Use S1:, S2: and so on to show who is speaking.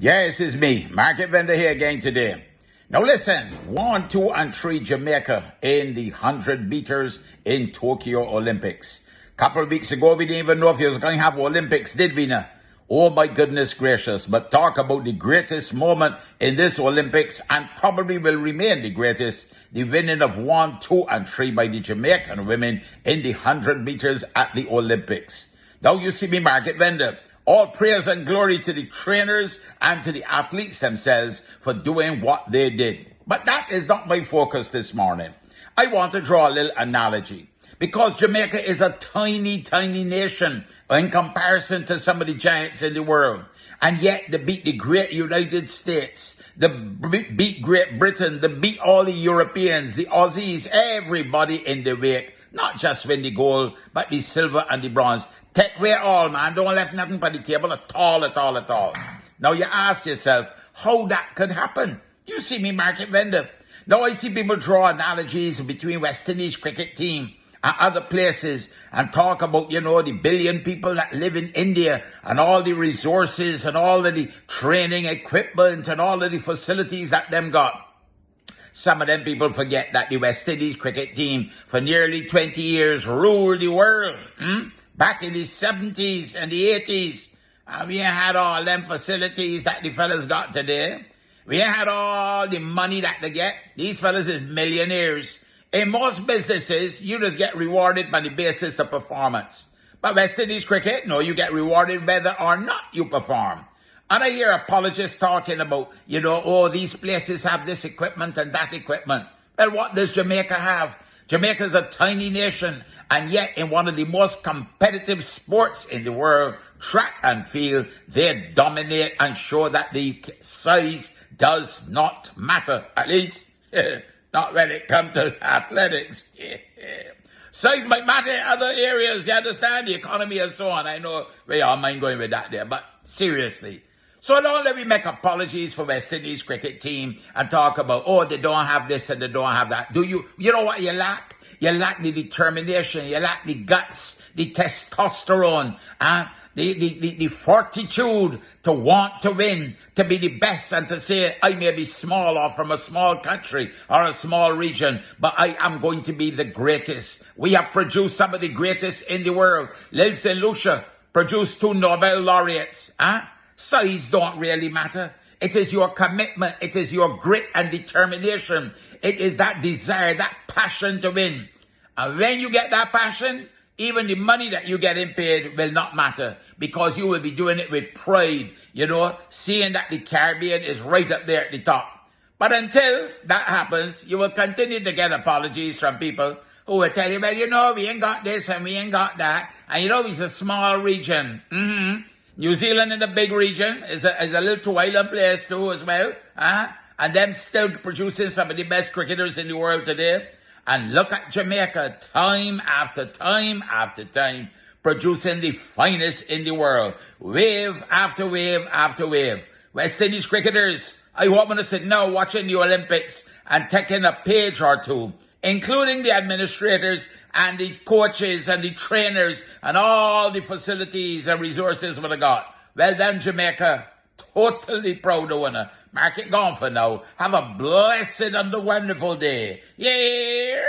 S1: Yes, it's me, Market Vendor here again today. Now listen, 1, 2, and 3 Jamaica in the 100 meters in Tokyo Olympics. Couple of weeks ago, we didn't even know if you was going to have Olympics, did we now? Oh my goodness gracious, but talk about the greatest moment in this Olympics and probably will remain the greatest, the winning of 1, 2, and 3 by the Jamaican women in the 100 meters at the Olympics. Now you see me, Market Vendor. All praise and glory to the trainers and to the athletes themselves for doing what they did. But that is not my focus this morning. I want to draw a little analogy. Because Jamaica is a tiny, tiny nation in comparison to some of the giants in the world. And yet they beat the great United States. They beat Great Britain. They beat all the Europeans, the Aussies, everybody in the wake. Not just win the gold, but the silver and the bronze. Take away all, man. Don't left nothing on the table at all. Now you ask yourself, how that could happen? You see me, Market Vendor. Now I see people draw analogies between West Indies cricket team and other places and talk about, the billion people that live in India and all the resources and all of the training equipment and all of the facilities that them got. Some of them people forget that the West Indies cricket team for nearly 20 years ruled the world. Back in the 70s and the 80s, we ain't had all them facilities that the fellas got today. We ain't had all the money that they get. These fellas is millionaires. In most businesses, you just get rewarded on the basis of performance. But West Indies cricket, no, you get rewarded whether or not you perform. And I hear apologists talking about, these places have this equipment and that equipment. Well, what does Jamaica have? Jamaica is a tiny nation, and yet in one of the most competitive sports in the world, track and field, they dominate and show that the size does not matter. At least, not when it comes to athletics. Size might matter in other areas, you understand? The economy and so on. I know we all mind going with that there, but seriously. So don't let me make apologies for West Indies cricket team and talk about, they don't have this and they don't have that. You know what you lack? You lack the determination, you lack the guts, the testosterone, the fortitude to want to win, to be the best and to say, I may be small or from a small country or a small region, but I am going to be the greatest. We have produced some of the greatest in the world. Lil St. Lucia produced 2 Nobel laureates, Size don't really matter. It is your commitment. It is your grit and determination. It is that desire, that passion to win. And when you get that passion, even the money that you get paid will not matter because you will be doing it with pride, seeing that the Caribbean is right up there at the top. But until that happens, you will continue to get apologies from people who will tell you, well, we ain't got this and we ain't got that. And it's a small region. New Zealand in the big region is a little island place too as well. And them still producing some of the best cricketers in the world today. And look at Jamaica, time after time after time, producing the finest in the world. Wave after wave after wave. West Indies cricketers, I hope I'm going to sit now watching the Olympics and taking a page or two, including the administrators and the coaches and the trainers and all the facilities and resources we got. Well done, Jamaica. Totally proud of winner. Mark it gone for now. Have a blessed and a wonderful day. Yeah.